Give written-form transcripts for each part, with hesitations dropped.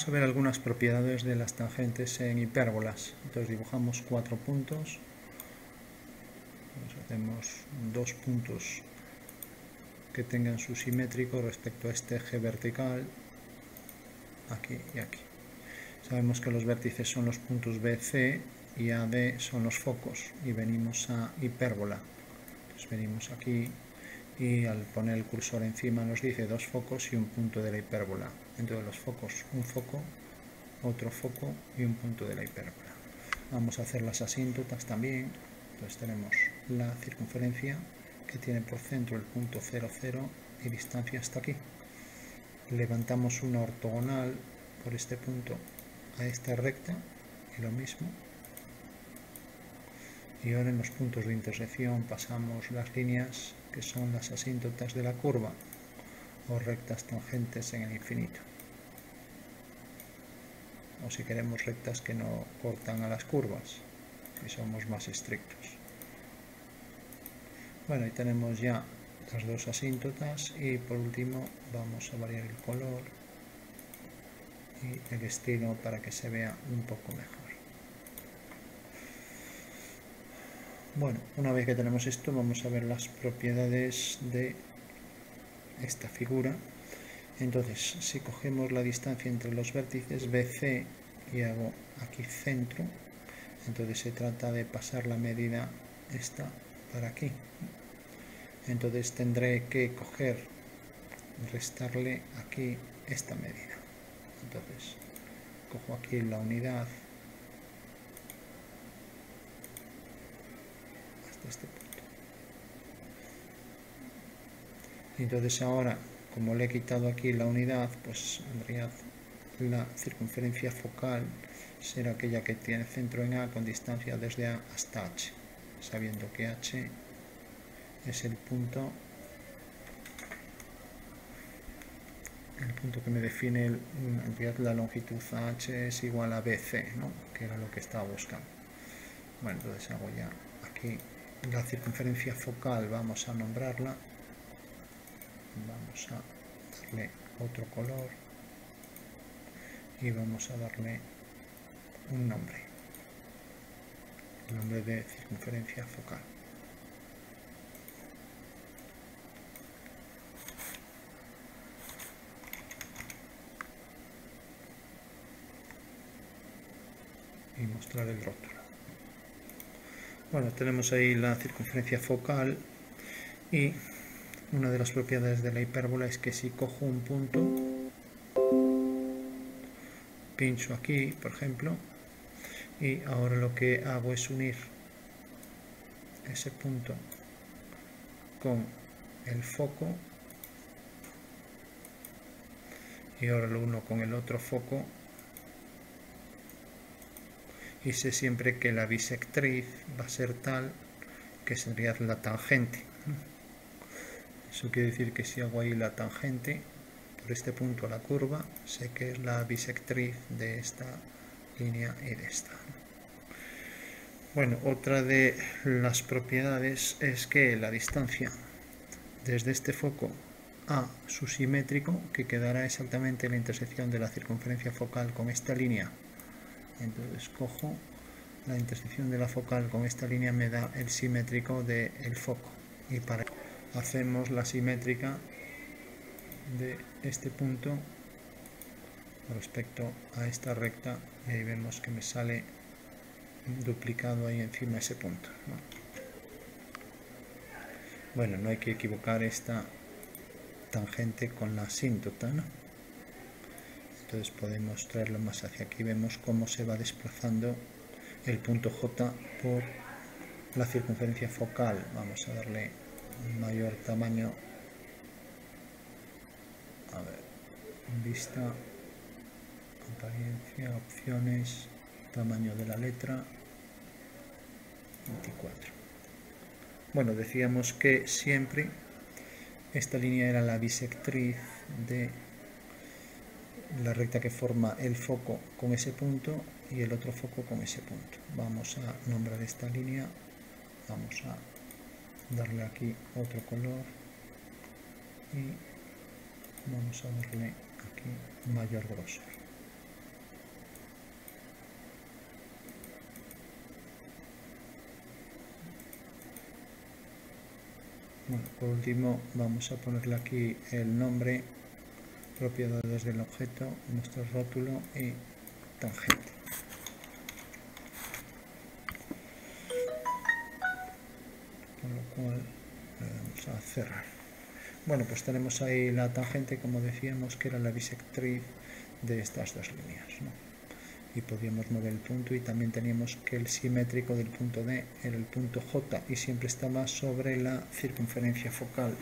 Vamos a ver algunas propiedades de las tangentes en hipérbolas. Entonces dibujamos 4 puntos. Hacemos 2 puntos que tengan su simétrico respecto a este eje vertical, aquí y aquí. Sabemos que los vértices son los puntos BC y AD son los focos, y venimos a hipérbola. Entonces venimos aquí y al poner el cursor encima nos dice 2 focos y un punto de la hipérbola. Entonces los focos, un foco, otro foco y un punto de la hipérbola. Vamos a hacer las asíntotas también. Entonces tenemos la circunferencia que tiene por centro el punto 0, 0 y distancia hasta aquí. Levantamos una ortogonal por este punto a esta recta y lo mismo. Y ahora en los puntos de intersección pasamos las líneas que son las asíntotas de la curva o rectas tangentes en el infinito. O si queremos rectas que no cortan a las curvas, si somos más estrictos. Bueno, ahí tenemos ya las dos asíntotas y por último vamos a variar el color y el estilo para que se vea un poco mejor. Bueno, una vez que tenemos esto vamos a ver las propiedades de esta figura. Entonces, si cogemos la distancia entre los vértices BC y hago aquí centro, entonces se trata de pasar la medida esta para aquí. Entonces tendré que restarle aquí esta medida. Entonces, cojo aquí la unidad hasta este punto. Entonces ahora, como le he quitado aquí la unidad, pues en realidad la circunferencia focal será aquella que tiene centro en A con distancia desde A hasta H, sabiendo que H es el punto que me define en realidad la longitud AH es igual a BC, ¿no? Que era lo que estaba buscando. Bueno, entonces hago ya aquí la circunferencia focal, vamos a nombrarla, vamos a darle otro color y vamos a darle un nombre, el nombre de circunferencia focal. Y mostrar el rótulo. Bueno, tenemos ahí la circunferencia focal y una de las propiedades de la hipérbola es que si cojo un punto, pincho aquí, por ejemplo, y ahora lo que hago es unir ese punto con el foco y ahora lo uno con el otro foco y sé siempre que la bisectriz va a ser tal que sería la tangente. Eso quiere decir que si hago ahí la tangente por este punto a la curva, sé que es la bisectriz de esta línea y de esta. Bueno, otra de las propiedades es que la distancia desde este foco a su simétrico, que quedará exactamente en la intersección de la circunferencia focal con esta línea. Entonces cojo la intersección de la focal con esta línea, me da el simétrico del foco. Y para ello hacemos la simétrica de este punto respecto a esta recta y ahí vemos que me sale duplicado ahí encima ese punto, ¿no? Bueno, no hay que equivocar esta tangente con la asíntota, ¿no? Entonces podemos traerlo más hacia aquí, vemos cómo se va desplazando el punto J por la circunferencia focal. Vamos a darle un mayor tamaño, a ver, vista, apariencia, opciones, tamaño de la letra, 24. Bueno, decíamos que siempre esta línea era la bisectriz de la recta que forma el foco con ese punto y el otro foco con ese punto. Vamos a nombrar esta línea, vamos a darle aquí otro color y vamos a darle aquí mayor grosor. Bueno, por último vamos a ponerle aquí el nombre, propiedades del objeto, nuestro rótulo y tangente. Con lo cual le damos a cerrar. Bueno, pues tenemos ahí la tangente, como decíamos, que era la bisectriz de estas dos líneas, ¿no? Y podíamos mover el punto, y también teníamos que el simétrico del punto D era el punto J y siempre estaba sobre la circunferencia focal,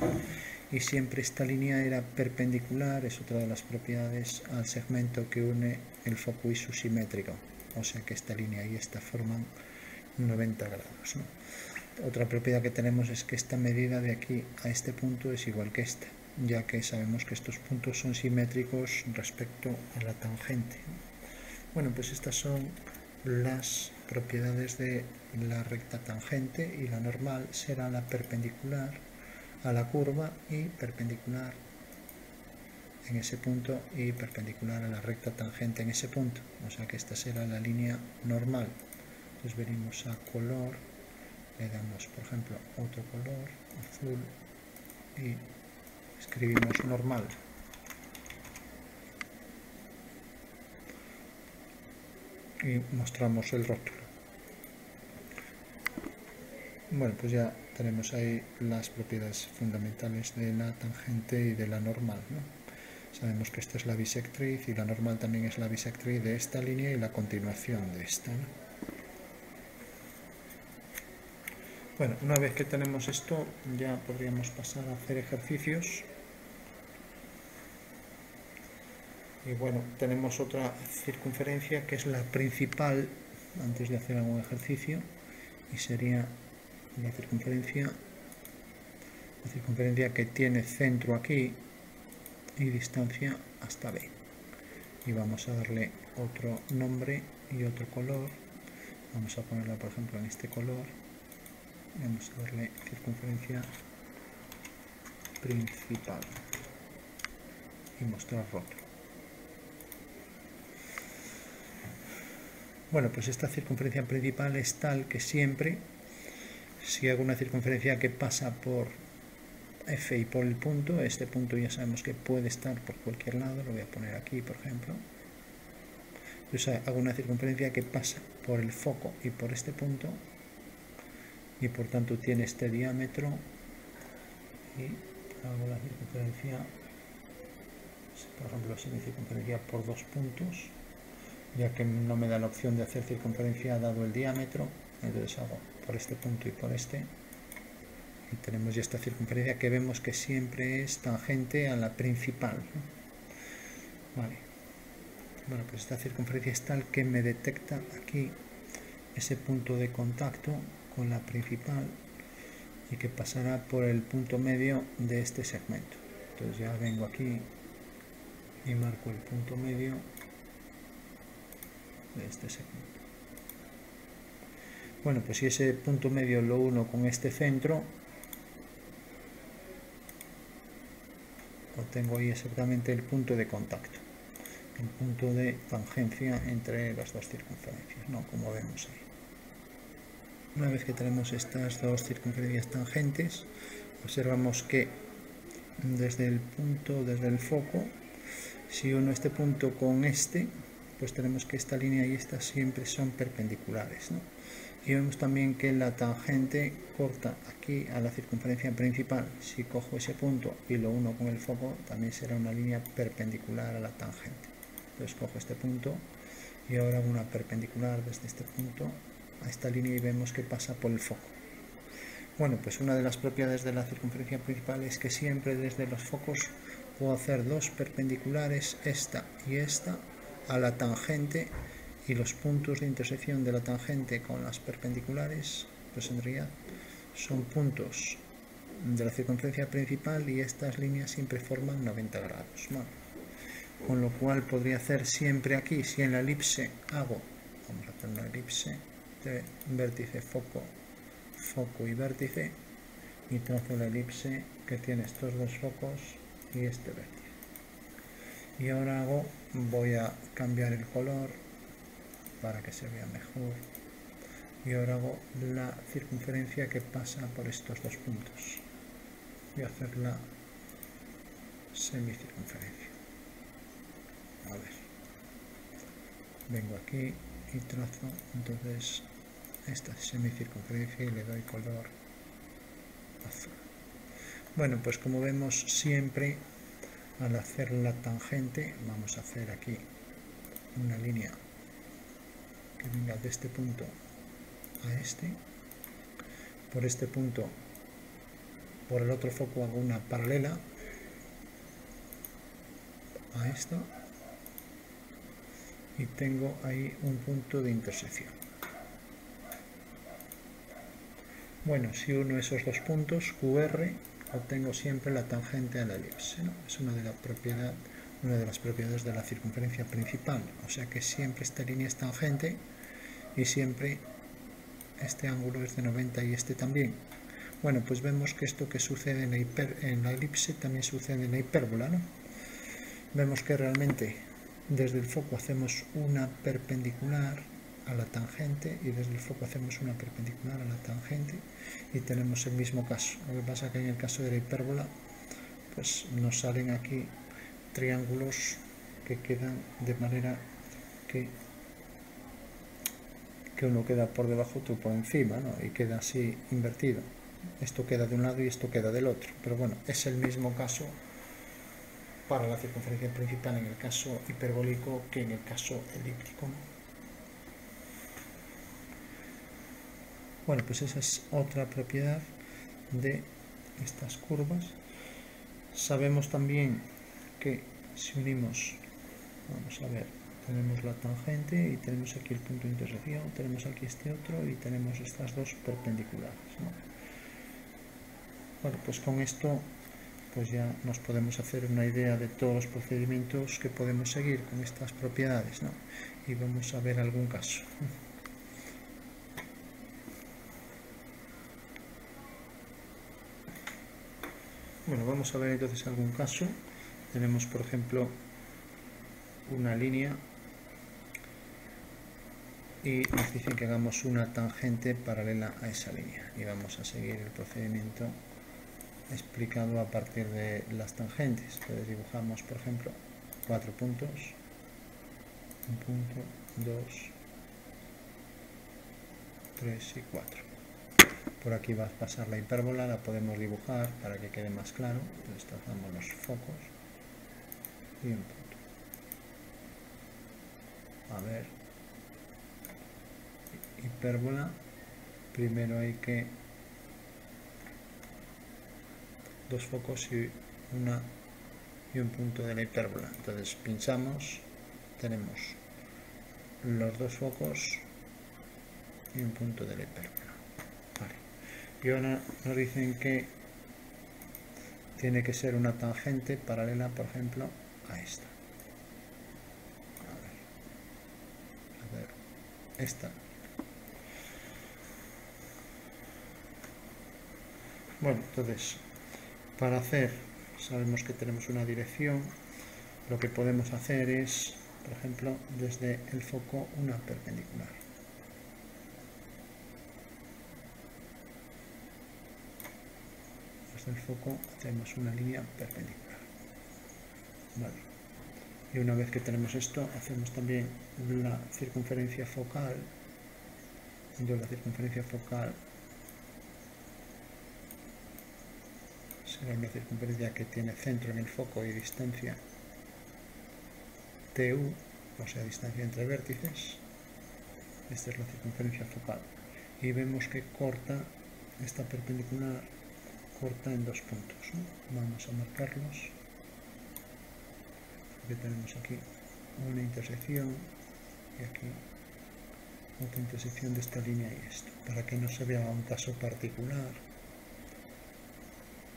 y siempre esta línea era perpendicular, es otra de las propiedades, al segmento que une el foco y su simétrico, o sea que esta línea y esta forman 90 grados, ¿no? Otra propiedad que tenemos es que esta medida de aquí a este punto es igual que esta, ya que sabemos que estos puntos son simétricos respecto a la tangente. Bueno, pues estas son las propiedades de la recta tangente, y la normal será la perpendicular a la curva y perpendicular en ese punto y perpendicular a la recta tangente en ese punto, o sea que esta será la línea normal. Entonces venimos a color, le damos por ejemplo otro color, azul, y escribimos normal. Y mostramos el rótulo. Bueno, pues ya tenemos ahí las propiedades fundamentales de la tangente y de la normal, ¿no? Sabemos que esta es la bisectriz y la normal también es la bisectriz de esta línea y la continuación de esta, ¿no? Bueno, una vez que tenemos esto, ya podríamos pasar a hacer ejercicios. Y bueno, tenemos otra circunferencia que es la principal antes de hacer algún ejercicio, y sería la circunferencia que tiene centro aquí y distancia hasta B. Y vamos a darle otro nombre y otro color. Vamos a ponerla por ejemplo en este color. Vamos a darle circunferencia principal y mostrar rótulo. Bueno, pues esta circunferencia principal es tal que siempre, si hago una circunferencia que pasa por F y por el punto, este punto ya sabemos que puede estar por cualquier lado, lo voy a poner aquí por ejemplo. Entonces hago una circunferencia que pasa por el foco y por este punto, y por tanto tiene este diámetro, y hago la circunferencia, por ejemplo, si mi circunferencia por dos puntos, ya que no me da la opción de hacer circunferencia dado el diámetro, entonces hago por este punto y por este, y tenemos ya esta circunferencia que vemos que siempre es tangente a la principal, ¿no? Vale. Bueno, pues esta circunferencia es tal que me detecta aquí ese punto de contacto con la principal y que pasará por el punto medio de este segmento. Entonces ya vengo aquí y marco el punto medio de este segmento. Bueno, pues si ese punto medio lo uno con este centro, obtengo ahí exactamente el punto de contacto, el punto de tangencia entre las dos circunferencias, ¿no? Como vemos ahí. Una vez que tenemos estas dos circunferencias tangentes, observamos que desde el foco, si uno este punto con este, pues tenemos que esta línea y esta siempre son perpendiculares, ¿no? Y vemos también que la tangente corta aquí a la circunferencia principal. Si cojo ese punto y lo uno con el foco, también será una línea perpendicular a la tangente. Entonces cojo este punto y ahora hago una perpendicular desde este punto a esta línea y vemos que pasa por el foco. Bueno, pues una de las propiedades de la circunferencia principal es que siempre desde los focos puedo hacer dos perpendiculares, esta y esta, a la tangente, y los puntos de intersección de la tangente con las perpendiculares, pues en realidad son puntos de la circunferencia principal, y estas líneas siempre forman 90 grados. Bueno, con lo cual podría hacer siempre aquí, si en la elipse hago, vamos a hacer una elipse de vértice, foco, foco y vértice, y trazo la elipse que tiene estos dos focos y este vértice. Y ahora voy a cambiar el color para que se vea mejor, y ahora hago la circunferencia que pasa por estos dos puntos. Voy a hacer la semicircunferencia. A ver, vengo aquí y trazo entonces esta semicircunferencia y le doy color azul. Bueno, pues como vemos, siempre al hacer la tangente vamos a hacer aquí una línea que venga de este punto a este. Por este punto, por el otro foco hago una paralela a esta y tengo ahí un punto de intersección. Bueno, si uno esos dos puntos, QR, obtengo siempre la tangente a la elipse, ¿no? Es una de las propiedades de la circunferencia principal, o sea que siempre esta línea es tangente y siempre este ángulo es de 90 y este también. Bueno, pues vemos que esto que sucede en la elipse también sucede en la hipérbola, ¿no? Vemos que realmente desde el foco hacemos una perpendicular a la tangente y desde el foco hacemos una perpendicular a la tangente y tenemos el mismo caso. Lo que pasa es que en el caso de la hipérbola pues nos salen aquí triángulos que quedan de manera que uno queda por debajo, otro por encima, ¿no? Y queda así invertido. Esto queda de un lado y esto queda del otro, pero bueno, es el mismo caso para la circunferencia principal en el caso hiperbólico que en el caso elíptico, ¿no? Bueno, pues esa es otra propiedad de estas curvas. Sabemos también que si unimos, vamos a ver, tenemos la tangente y tenemos aquí el punto de intersección, tenemos aquí este otro y tenemos estas dos perpendiculares, ¿no? Bueno, pues con esto pues ya nos podemos hacer una idea de todos los procedimientos que podemos seguir con estas propiedades, ¿no? Y vamos a ver algún caso. Bueno, vamos a ver entonces algún caso. Tenemos, por ejemplo, una línea y nos dicen que hagamos una tangente paralela a esa línea y vamos a seguir el procedimiento explicado a partir de las tangentes. Entonces dibujamos, por ejemplo, 4 puntos, un punto, 2, 3 y 4. Por aquí va a pasar la hipérbola, la podemos dibujar para que quede más claro. Entonces trazamos los focos y un punto. A ver, hipérbola, primero hay que dos focos y un punto de la hipérbola. Entonces pinchamos, tenemos los dos focos y un punto de la hipérbola. Vale. Y ahora nos dicen que tiene que ser una tangente paralela, por ejemplo, a esta. A ver, esta. Bueno, entonces, para hacer, sabemos que tenemos una dirección, lo que podemos hacer es, por ejemplo, desde el foco una perpendicular. Desde el foco hacemos una línea perpendicular. Vale. Y una vez que tenemos esto, hacemos también la circunferencia focal. Entonces la circunferencia focal será una circunferencia que tiene centro en el foco y distancia TU, o sea, distancia entre vértices. Esta es la circunferencia focal. Y vemos que corta esta perpendicular, corta en dos puntos, ¿no? Vamos a marcarlos. Porque tenemos aquí una intersección y aquí otra intersección de esta línea y esto. Para que no se vea un caso particular,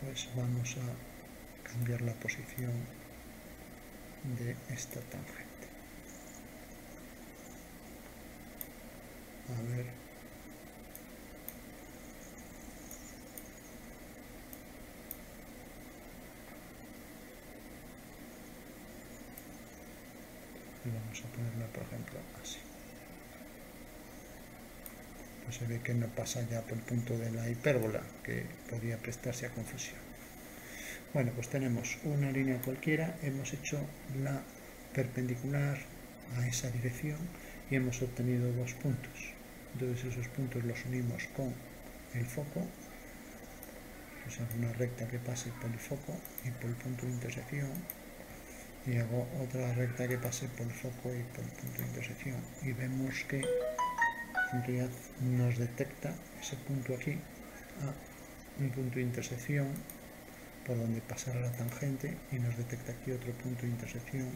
pues vamos a cambiar la posición de esta tangente. A ver. Y vamos a ponerla, por ejemplo, así. Pues se ve que no pasa ya por el punto de la hipérbola, que podría prestarse a confusión. Bueno, pues tenemos una línea cualquiera, hemos hecho la perpendicular a esa dirección y hemos obtenido 2 puntos. Entonces esos puntos los unimos con el foco, pues hago una recta que pase por el foco y por el punto de intersección, y hago otra recta que pase por el foco y por el punto de intersección, y vemos que en realidad nos detecta ese punto aquí a un punto de intersección por donde pasará la tangente, y nos detecta aquí otro punto de intersección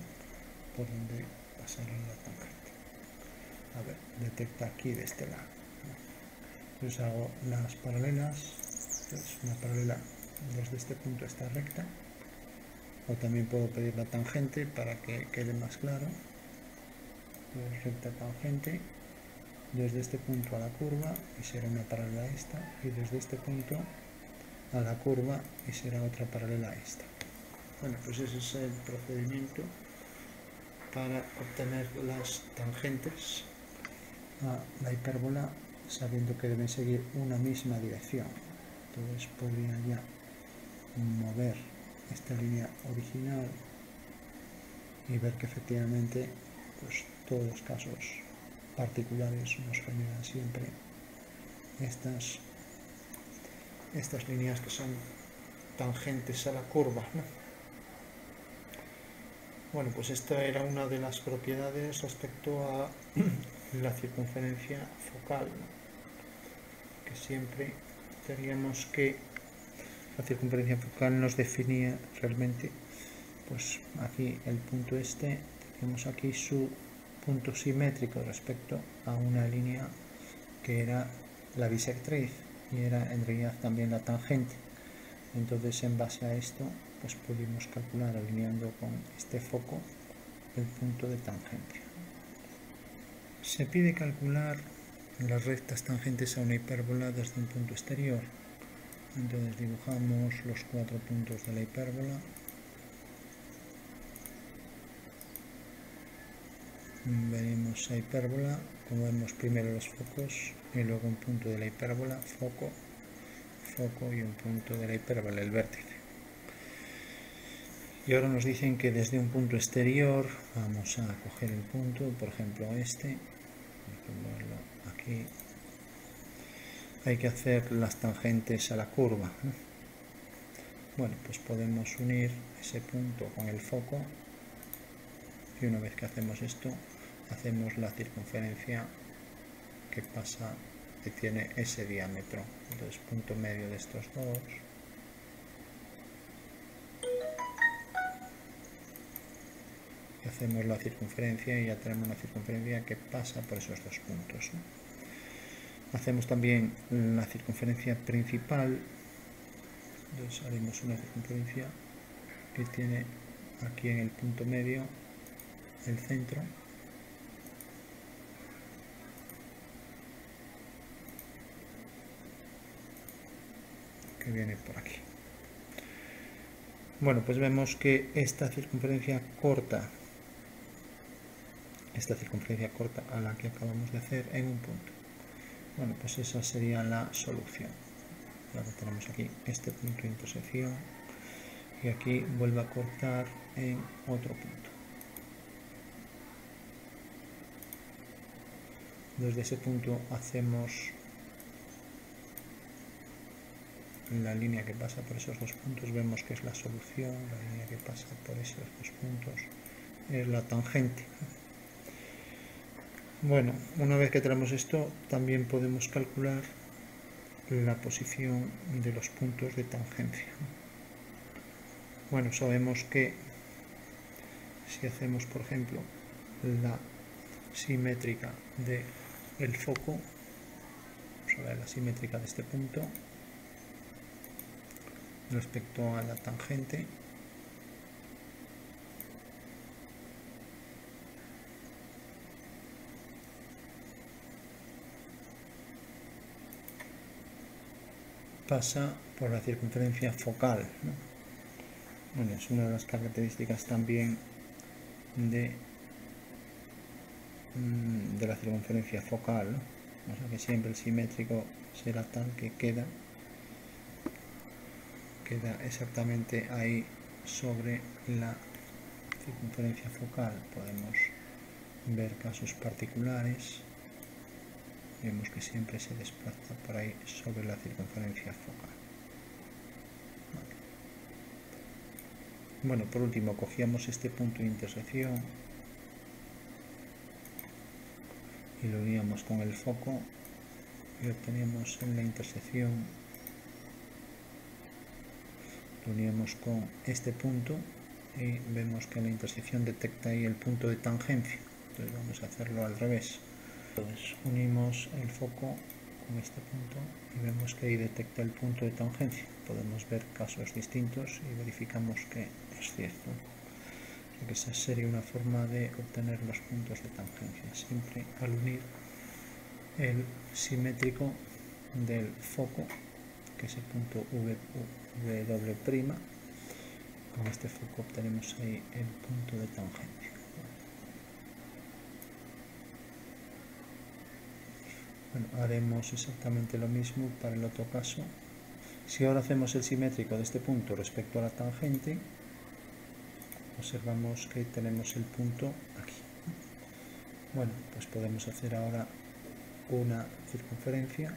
por donde pasará la tangente. A ver, detecta aquí de este lado. Entonces hago las paralelas. Entonces una paralela desde este punto a esta recta, o también puedo pedir la tangente para que quede más claro. Entonces recta tangente desde este punto a la curva y será una paralela a esta, y desde este punto a la curva y será otra paralela a esta. Bueno, pues ese es el procedimiento para obtener las tangentes a la hipérbola, sabiendo que deben seguir una misma dirección. Entonces podría ya mover esta línea original y ver que efectivamente pues todos los casos particulares nos generan siempre estas líneas que son tangentes a la curva, ¿no? Bueno, pues esta era una de las propiedades respecto a la circunferencia focal, ¿no? Que siempre teníamos que la circunferencia focal nos definía realmente, pues aquí el punto este, tenemos aquí su punto simétrico respecto a una línea que era la bisectriz y era en realidad también la tangente. Entonces en base a esto pues pudimos calcular, alineando con este foco, el punto de tangencia. Se pide calcular las rectas tangentes a una hipérbola desde un punto exterior. Entonces dibujamos los 4 puntos de la hipérbola. Venimos a hipérbola, como vemos primero los focos y luego un punto de la hipérbola, foco, foco y un punto de la hipérbola, el vértice. Y ahora nos dicen que desde un punto exterior vamos a coger el punto, por ejemplo este, aquí. Hay que hacer las tangentes a la curva, ¿no? Bueno, pues podemos unir ese punto con el foco, y una vez que hacemos esto, hacemos la circunferencia que pasa, que tiene ese diámetro. Entonces punto medio de estos dos, y hacemos la circunferencia y ya tenemos una circunferencia que pasa por esos 2 puntos, ¿no? Hacemos también la circunferencia principal. Entonces haremos una circunferencia que tiene aquí en el punto medio el centro, que viene por aquí. Bueno, pues vemos que esta circunferencia corta a la que acabamos de hacer en un punto. Bueno, pues esa sería la solución. Ahora tenemos aquí este punto de intersección y aquí vuelve a cortar en otro punto. Desde ese punto hacemos la línea que pasa por esos 2 puntos, vemos que es la solución, la línea que pasa por esos 2 puntos es la tangente. Bueno, una vez que tenemos esto, también podemos calcular la posición de los puntos de tangencia. Bueno, sabemos que si hacemos, por ejemplo, la simétrica del foco, vamos a ver la simétrica de este punto respecto a la tangente, pasa por la circunferencia focal, ¿no? Bueno, es una de las características también de la circunferencia focal, ¿no? O sea que siempre el simétrico será tal que queda queda exactamente ahí sobre la circunferencia focal. Podemos ver casos particulares, vemos que siempre se desplaza por ahí sobre la circunferencia focal. Bueno, por último cogíamos este punto de intersección y lo uníamos con el foco y obteníamos en la intersección, lo uníamos con este punto y vemos que en la intersección detecta ahí el punto de tangencia. Entonces vamos a hacerlo al revés. Entonces unimos el foco con este punto y vemos que ahí detecta el punto de tangencia. Podemos ver casos distintos y verificamos que es cierto. Que esa sería una forma de obtener los puntos de tangencia, siempre al unir el simétrico del foco, que es el punto W', con este foco obtenemos ahí el punto de tangencia. Bueno, haremos exactamente lo mismo para el otro caso. Si ahora hacemos el simétrico de este punto respecto a la tangente, observamos que tenemos el punto aquí. Bueno, pues podemos hacer ahora una circunferencia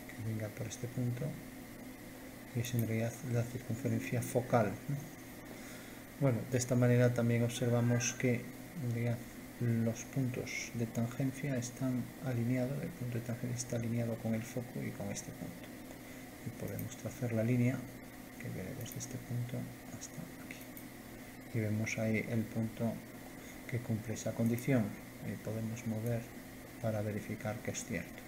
que venga por este punto y es en realidad la circunferencia focal. Bueno, de esta manera también observamos que en realidad los puntos de tangencia están alineados, el punto de tangencia está alineado con el foco y con este punto. Y podemos trazar la línea que viene desde este punto hasta aquí. Y vemos ahí el punto que cumple esa condición y podemos mover para verificar que es cierto.